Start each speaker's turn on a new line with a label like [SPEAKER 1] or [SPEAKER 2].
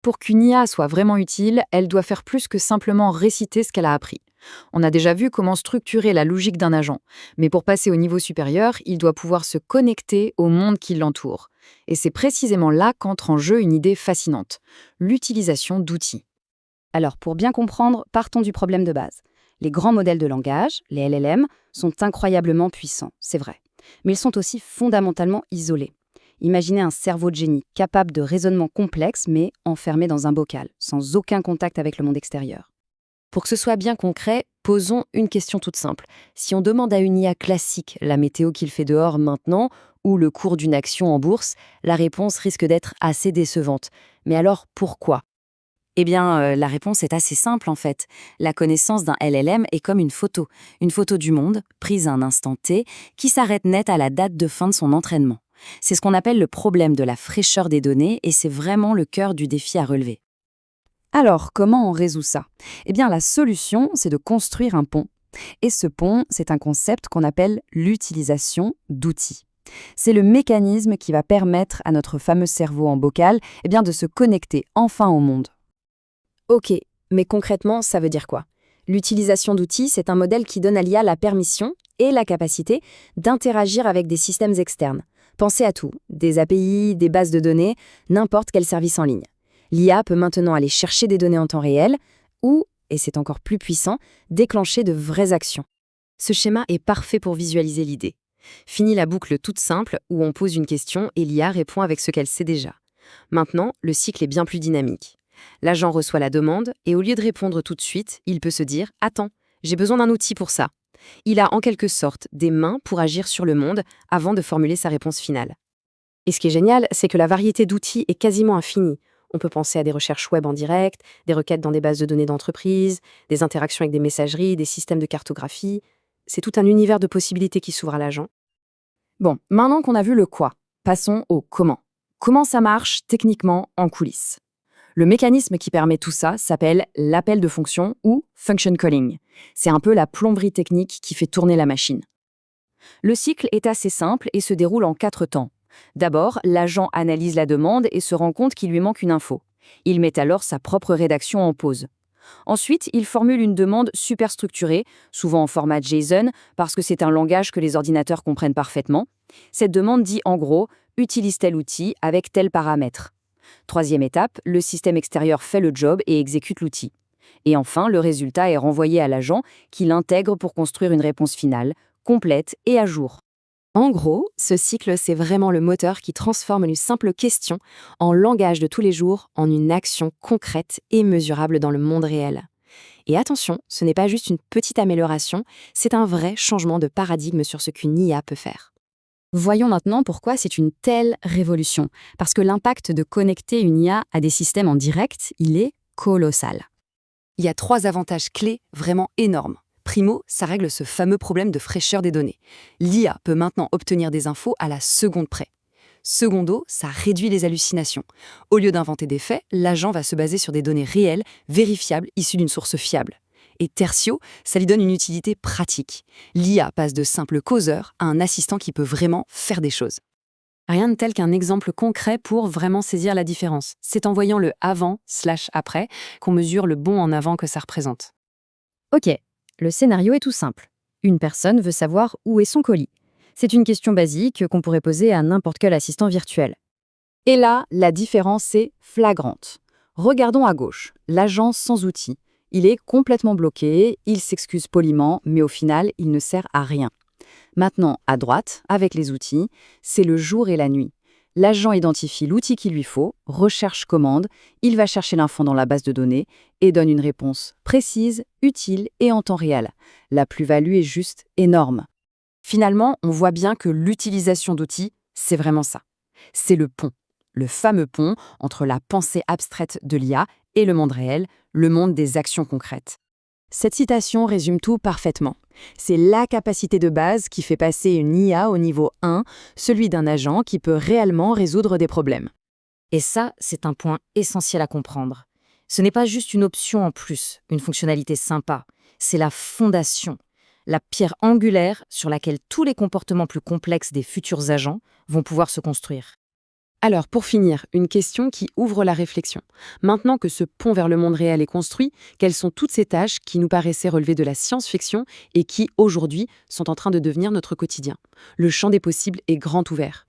[SPEAKER 1] Pour qu'une IA soit vraiment utile, elle doit faire plus que simplement réciter ce qu'elle a appris. On a déjà vu comment structurer la logique d'un agent, mais pour passer au niveau supérieur, il doit pouvoir se connecter au monde qui l'entoure. Et c'est précisément là qu'entre en jeu une idée fascinante, l'utilisation d'outils.
[SPEAKER 2] Alors, pour bien comprendre, partons du problème de base. Les grands modèles de langage, les LLM, sont incroyablement puissants, c'est vrai. Mais ils sont aussi fondamentalement isolés. Imaginez un cerveau de génie capable de raisonnement complexe, mais enfermé dans un bocal, sans aucun contact avec le monde extérieur.
[SPEAKER 3] Pour que ce soit bien concret, posons une question toute simple. Si on demande à une IA classique la météo qu'il fait dehors maintenant ou le cours d'une action en bourse, la réponse risque d'être assez décevante. Mais alors pourquoi? Eh bien, la réponse est assez simple en fait. La connaissance d'un LLM est comme une photo du monde, prise à un instant T, qui s'arrête net à la date de fin de son entraînement. C'est ce qu'on appelle le problème de la fraîcheur des données et c'est vraiment le cœur du défi à relever.
[SPEAKER 2] Alors, comment on résout ça? Eh bien, la solution, c'est de construire un pont. Et ce pont, c'est un concept qu'on appelle l'utilisation d'outils. C'est le mécanisme qui va permettre à notre fameux cerveau en bocal de se connecter enfin au monde.
[SPEAKER 4] Ok, mais concrètement, ça veut dire quoi? L'utilisation d'outils, c'est un modèle qui donne à l'IA la permission et la capacité d'interagir avec des systèmes externes. Pensez à tout, des API, des bases de données, n'importe quel service en ligne. L'IA peut maintenant aller chercher des données en temps réel ou, et c'est encore plus puissant, déclencher de vraies actions.
[SPEAKER 3] Ce schéma est parfait pour visualiser l'idée. Fini la boucle toute simple où on pose une question et l'IA répond avec ce qu'elle sait déjà. Maintenant, le cycle est bien plus dynamique. L'agent reçoit la demande et au lieu de répondre tout de suite, il peut se dire « Attends, j'ai besoin d'un outil pour ça ». Il a en quelque sorte des mains pour agir sur le monde avant de formuler sa réponse finale.
[SPEAKER 4] Et ce qui est génial, c'est que la variété d'outils est quasiment infinie. On peut penser à des recherches web en direct, des requêtes dans des bases de données d'entreprise, des interactions avec des messageries, des systèmes de cartographie. C'est tout un univers de possibilités qui s'ouvre à l'agent.
[SPEAKER 2] Bon, maintenant qu'on a vu le quoi, passons au comment. Comment ça marche techniquement en coulisses? Le mécanisme qui permet tout ça s'appelle l'appel de fonction ou function calling. C'est un peu la plomberie technique qui fait tourner la machine. Le cycle est assez simple et se déroule en 4 temps. D'abord, l'agent analyse la demande et se rend compte qu'il lui manque une info. Il met alors sa propre rédaction en pause. Ensuite, il formule une demande super structurée, souvent en format JSON, parce que c'est un langage que les ordinateurs comprennent parfaitement. Cette demande dit en gros « utilise tel outil avec tel paramètre ». Troisième étape, le système extérieur fait le job et exécute l'outil. Et enfin, le résultat est renvoyé à l'agent qui l'intègre pour construire une réponse finale, complète et à jour.
[SPEAKER 3] En gros, ce cycle, c'est vraiment le moteur qui transforme une simple question en langage de tous les jours en une action concrète et mesurable dans le monde réel. Et attention, ce n'est pas juste une petite amélioration, c'est un vrai changement de paradigme sur ce qu'une IA peut faire.
[SPEAKER 2] Voyons maintenant pourquoi c'est une telle révolution. Parce que l'impact de connecter une IA à des systèmes en direct, il est colossal.
[SPEAKER 3] Il y a 3 avantages clés vraiment énormes. Primo, ça règle ce fameux problème de fraîcheur des données. L'IA peut maintenant obtenir des infos à la seconde près. Secondo, ça réduit les hallucinations. Au lieu d'inventer des faits, l'agent va se baser sur des données réelles, vérifiables, issues d'une source fiable. Et tertio, ça lui donne une utilité pratique. L'IA passe de simple causeur à un assistant qui peut vraiment faire des choses. Rien de tel qu'un exemple concret pour vraiment saisir la différence. C'est en voyant le avant/après qu'on mesure le bond en avant que ça représente.
[SPEAKER 2] Ok, le scénario est tout simple. Une personne veut savoir où est son colis. C'est une question basique qu'on pourrait poser à n'importe quel assistant virtuel. Et là, la différence est flagrante. Regardons à gauche, l'agent sans outils. Il est complètement bloqué, il s'excuse poliment, mais au final, il ne sert à rien. Maintenant, à droite, avec les outils, c'est le jour et la nuit. L'agent identifie l'outil qu'il lui faut, recherche commande, il va chercher l'info dans la base de données et donne une réponse précise, utile et en temps réel. La plus-value est juste énorme. Finalement, on voit bien que l'utilisation d'outils, c'est vraiment ça. C'est le pont, le fameux pont entre la pensée abstraite de l'IA et le monde réel, le monde des actions concrètes. Cette citation résume tout parfaitement. C'est la capacité de base qui fait passer une IA au niveau 1, celui d'un agent qui peut réellement résoudre des problèmes.
[SPEAKER 3] Et ça, c'est un point essentiel à comprendre. Ce n'est pas juste une option en plus, une fonctionnalité sympa. C'est la fondation, la pierre angulaire sur laquelle tous les comportements plus complexes des futurs agents vont pouvoir se construire. Alors, pour finir, une question qui ouvre la réflexion. Maintenant que ce pont vers le monde réel est construit, quelles sont toutes ces tâches qui nous paraissaient relever de la science-fiction et qui, aujourd'hui, sont en train de devenir notre quotidien? Le champ des possibles est grand ouvert.